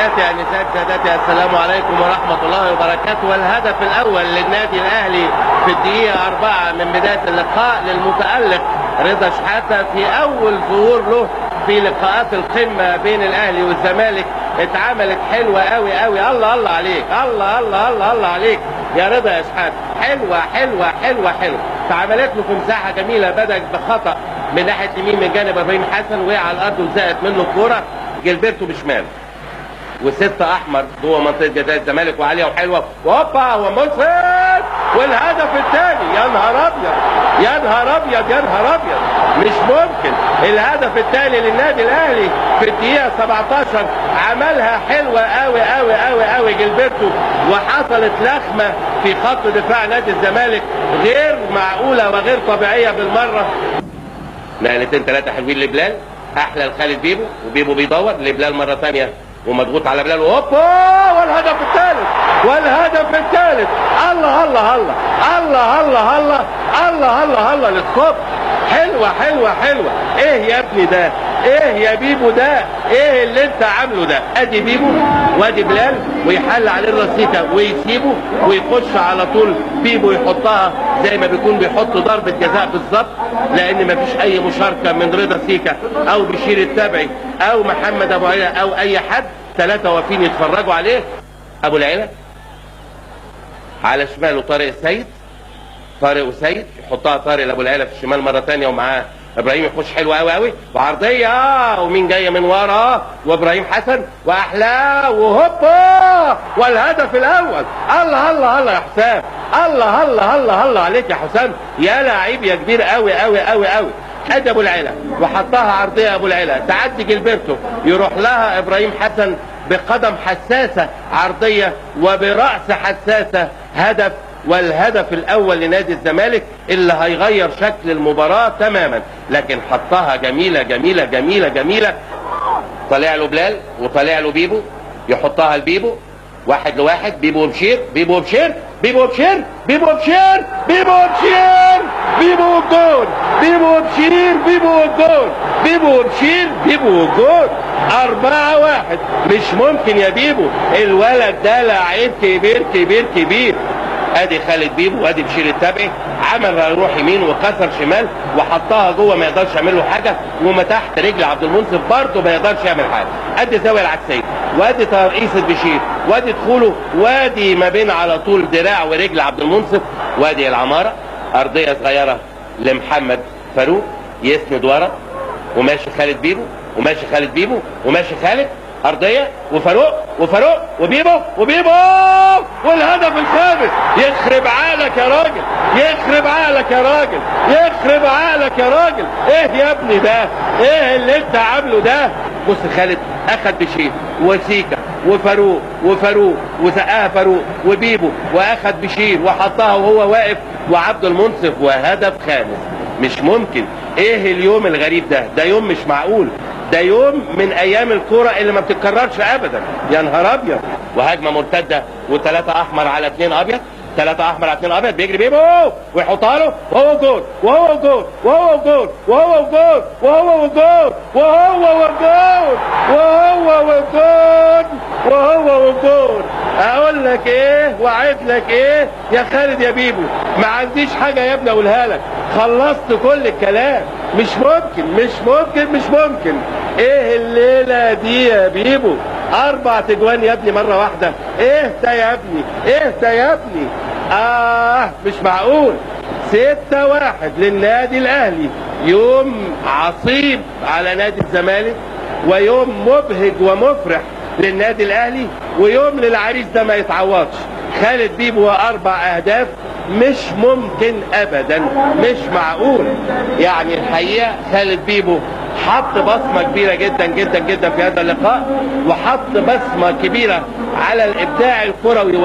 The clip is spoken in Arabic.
سادتي النساء سادتي، السلام عليكم ورحمة الله وبركاته. والهدف الأول للنادي الأهلي في الدقيقة 4 من بداية اللقاء للمتألق رضا شحاتة في أول ظهور له في لقاءات القمة بين الأهلي والزمالك. اتعملت حلوة قوي قوي. الله الله عليك، الله الله الله الله عليك يا رضا يا شحاتة. حلوة حلوة حلوة حلوة. اتعملت له في مساحة جميلة، بدأت بخطأ من ناحية اليمين من جانب ابراهيم حسن، وقع على الأرض وزقت منه الكورة. جilberto بشمال وستة احمر جوه منطقه جزاء الزمالك وعاليه وحلوه، وهوبا ومنصف والهدف الثاني. يا نهار ابيض يا نهار ابيض يا نهار ابيض، مش ممكن. الهدف الثاني للنادي الاهلي في الدقيقه 17 عملها حلوه قوي قوي قوي قوي جilberto، وحصلت لخمه في خط دفاع نادي الزمالك غير معقوله وغير طبيعيه بالمره. نقلتين ثلاثه حلوين لبلال، احلى لخالد بيبو، وبيبو بيدور لبلال مره ثانيه ومضغوط على بلال، وهوبا والهدف الثالث والهدف الثالث. الله الله الله الله الله الله الله الله الله للصبح. حلوه حلوه حلوه. ايه يا ابني ده؟ ايه يا بيبو ده؟ ايه اللي انت عامله ده؟ ادي بيبو وادي بلال، ويحل عليه الرصيكه ويسيبه ويخش على طول. بيبو يحطها زي ما بيكون بيحط ضربه جزاء بالظبط، لان مفيش اي مشاركه من رضا سيكا او بشير التبعي او محمد ابو عيلة او اي حد. ثلاثه واقفين يتفرجوا عليه. ابو العيلة على شماله طارق السيد، طارق وسيد يحطها طارق لابو العيلة في الشمال مره ثانيه، ومعاه ابراهيم يخش حلو قوي قوي وعرضيه، ومين جايه من ورا؟ وابراهيم حسن واحلاه، وهوبا والهدف الاول. الله الله الله يا حسام، الله الله الله الله عليك يا حسام، يا لعيب يا كبير قوي قوي قوي قوي. ادي ابو العيلة وحطها عرضيه ابو العيلة، تعدي جilberto، يروح لها ابراهيم حسن بقدم حساسه عرضيه وبراس حساسه، هدف. والهدف الاول لنادي الزمالك اللي هيغير شكل المباراه تماما، لكن حطها جميله جميله جميله جميله. طالع له بلال وطالع له بيبو، يحطها لبيبو واحد لواحد. بيبو وبشير، بيبو وبشير، بيبو وبشير، بيبو وبشير، بيبو وبشير، بيبو وجول، بيبو وبشير، بيبو وجول، بيبو وبشير، بيبو وجول. 4-1. مش ممكن يا بيبو، الولد ده لعيب كبير كبير كبير. ادي خالد بيبو وادي بشير التبعي، عمل يروح يمين وكسر شمال وحطها جوه، ما يقدرش يعمل له حاجه. وما تحت رجل عبد المنصف برضه ما يقدرش يعمل حاجه. ادي الزاويه العكسيه، وادي ترقيصه بشير، وادي دخوله، وادي ما بين على طول دراع ورجل عبد المنصف، وادي العماره. ارضيه صغيره لمحمد فاروق يسند ورا، وماشي خالد بيبو، وماشي خالد بيبو، وماشي خالد. ارضيه وفاروق وفاروق وبيبو وبيبو والهدف الخامس. يخرب عقلك يا راجل، يخرب عقلك يا راجل، يخرب عقلك يا راجل. ايه يا ابني ده؟ ايه اللي انت عامله ده؟ بص خالد اخد بشير وسيكا وفاروق وفاروق وزقها فاروق وبيبو، واخد بشير وحطها وهو واقف وعبد المنصف، وهدف خامس. مش ممكن. ايه اليوم الغريب ده؟ ده يوم مش معقول، ده يوم من ايام الكوره اللي ما بتتكررش ابدا. يا نهار ابيض. وهجمه مرتده وثلاثه احمر على 2 ابيض، 3 احمر على 2 ابيض. بيجري بيبو ويحطها له، وهو جول وهو جول وهو جول وهو جول وهو جول وهو جول وهو جول وهو جول. اقول لك ايه واعد لك ايه يا خالد يا بيبو؟ ما عنديش حاجه يا ابني اقولها لك، خلصت كل الكلام. مش ممكن مش ممكن مش ممكن. ايه الليله دي يا بيبو؟ 4 تجوان يا ابني مره واحده. ايه ده يا ابني؟ ايه ده يا ابني؟ مش معقول. 6-1 للنادي الاهلي. يوم عصيب على نادي الزمالك، ويوم مبهج ومفرح للنادي الاهلي، ويوم للعريس ده ما يتعوضش. خالد بيبو 4 اهداف، مش ممكن ابدا، مش معقول. يعني الحقيقه خالد بيبو حط بصمه كبيره جدا جدا جدا في هذا اللقاء، وحط بصمه كبيره على الابداع الكروي